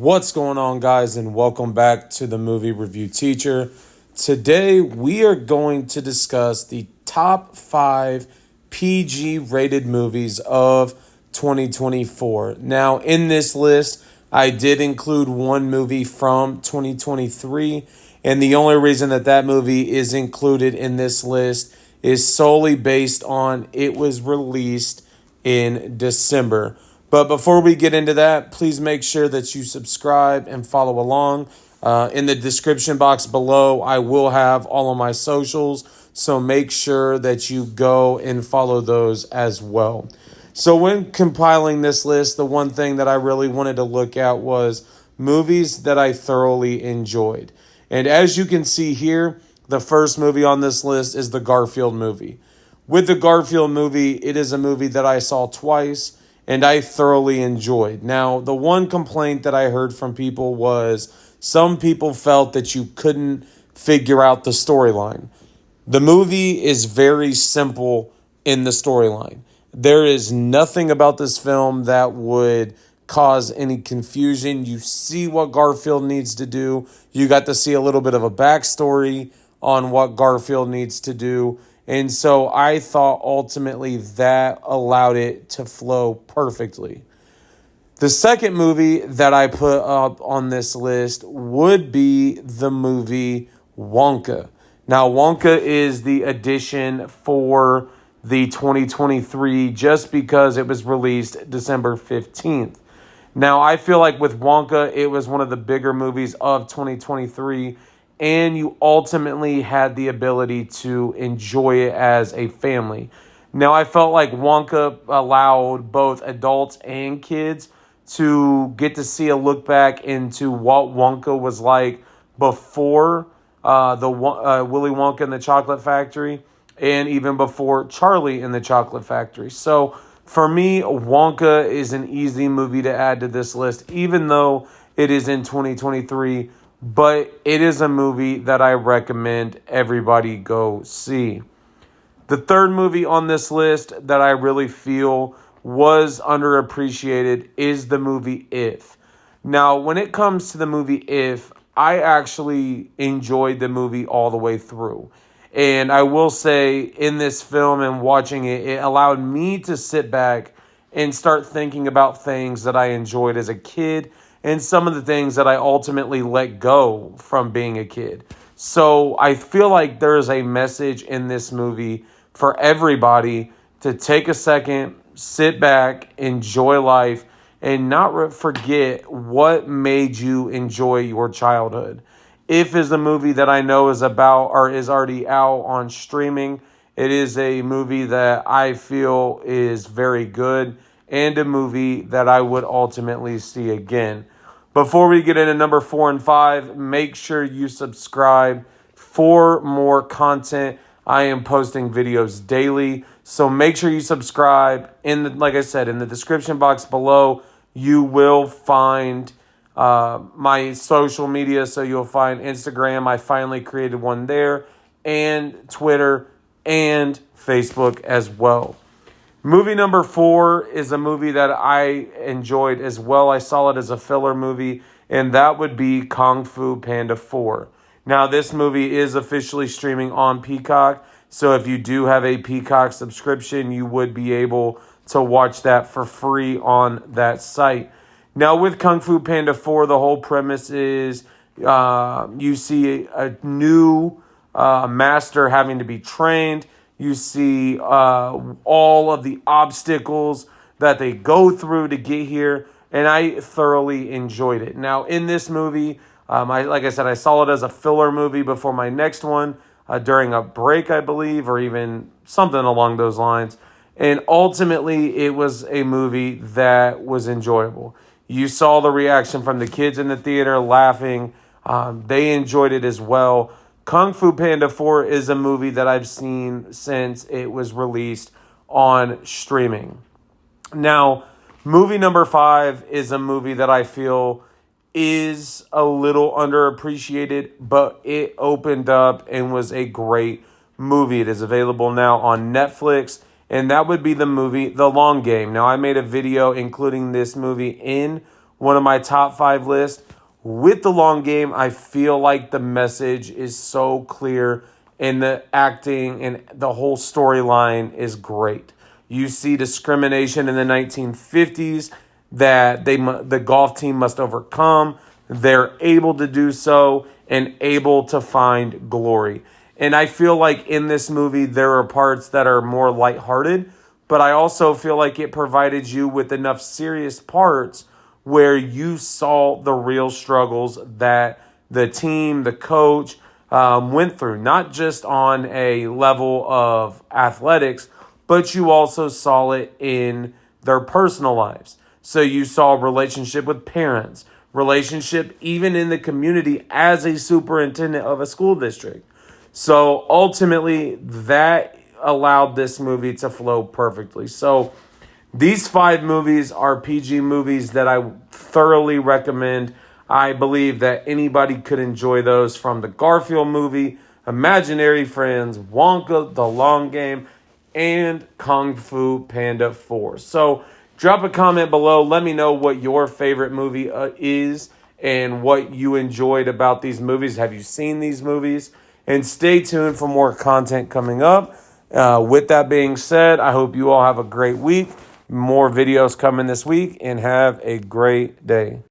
What's going on, guys, and welcome back to the Movie Review Teacher. Today, we are going to discuss the top 5 PG rated movies of 2024. Now, in this list, I did include one movie from 2023, and the only reason that movie is included in this list is solely based on it was released in December. But before we get into that, please make sure that you subscribe and follow along. In the description box below, I will have all of my socials, so make sure that you go and follow those as well. So when compiling this list, the one thing that I really wanted to look at was movies that I thoroughly enjoyed. And as you can see here, the first movie on this list is the Garfield movie. With the Garfield movie, it is a movie that I saw twice and I thoroughly enjoyed. Now, the one complaint that I heard from people was some people felt that you couldn't figure out the storyline. The movie is very simple in the storyline. There is nothing about this film that would cause any confusion. You see what Garfield needs to do. You got to see a little bit of a backstory on what Garfield needs to do. And so I thought ultimately that allowed it to flow perfectly. The second movie that I put up on this list would be the movie Wonka. Now, Wonka is the addition for the 2023 just because it was released December 15th. Now, I feel like with Wonka, it was one of the bigger movies of 2023, and you ultimately had the ability to enjoy it as a family. Now, I felt like Wonka allowed both adults and kids to get to see a look back into what Wonka was like before Willy Wonka and the Chocolate Factory, and even before Charlie and the Chocolate Factory. So, for me, Wonka is an easy movie to add to this list, even though it is in 2023. But it is a movie that I recommend everybody go see. The third movie on this list that I really feel was underappreciated is the movie If. Now, when it comes to the movie If, I actually enjoyed the movie all the way through. And I will say, in this film and watching it, it allowed me to sit back and start thinking about things that I enjoyed as a kid and some of the things that I ultimately let go from being a kid. So I feel like there is a message in this movie for everybody to take a second, sit back, enjoy life, and not forget what made you enjoy your childhood. If is a movie that I know is about or is already out on streaming. It is a movie that I feel is very good and a movie that I would ultimately see again. Before we get into number 4 and 5, make sure you subscribe for more content. I am posting videos daily, so make sure you subscribe. Like I said, in the description box below, you will find my social media. So you'll find Instagram. I finally created one there, and Twitter and Facebook as well. Movie number 4 is a movie that I enjoyed as well. I saw it as a filler movie, and that would be Kung Fu Panda 4. Now, this movie is officially streaming on Peacock, so if you do have a Peacock subscription, you would be able to watch that for free on that site. Now, with Kung Fu Panda 4, the whole premise is you see a new master having to be trained. You see all of the obstacles that they go through to get here, and I thoroughly enjoyed it. Now, in this movie, like I said, I saw it as a filler movie before my next one during a break, I believe, or even something along those lines. And ultimately, it was a movie that was enjoyable. You saw the reaction from the kids in the theater laughing. They enjoyed it as well. Kung Fu Panda 4 is a movie that I've seen since it was released on streaming. Now, movie number 5 is a movie that I feel is a little underappreciated, but it opened up and was a great movie. It is available now on Netflix, and that would be the movie The Long Game. Now, I made a video including this movie in one of my top 5 lists. With The Long Game, I feel like the message is so clear and the acting and the whole storyline is great. You see discrimination in the 1950s that the golf team must overcome. They're able to do so and able to find glory. And I feel like in this movie, there are parts that are more lighthearted, but I also feel like it provided you with enough serious parts where you saw the real struggles that the team, the coach, went through, not just on a level of athletics, but you also saw it in their personal lives. So you saw a relationship with parents, relationship even in the community as a superintendent of a school district. So ultimately, that allowed this movie to flow perfectly. So these 5 movies are PG movies that I thoroughly recommend. I believe that anybody could enjoy those, from the Garfield movie, Imaginary Friends, Wonka, The Long Game, and Kung Fu Panda 4. So drop a comment below. Let me know what your favorite movie is and what you enjoyed about these movies. Have you seen these movies? And stay tuned for more content coming up. With that being said, I hope you all have a great week. More videos coming this week, and have a great day.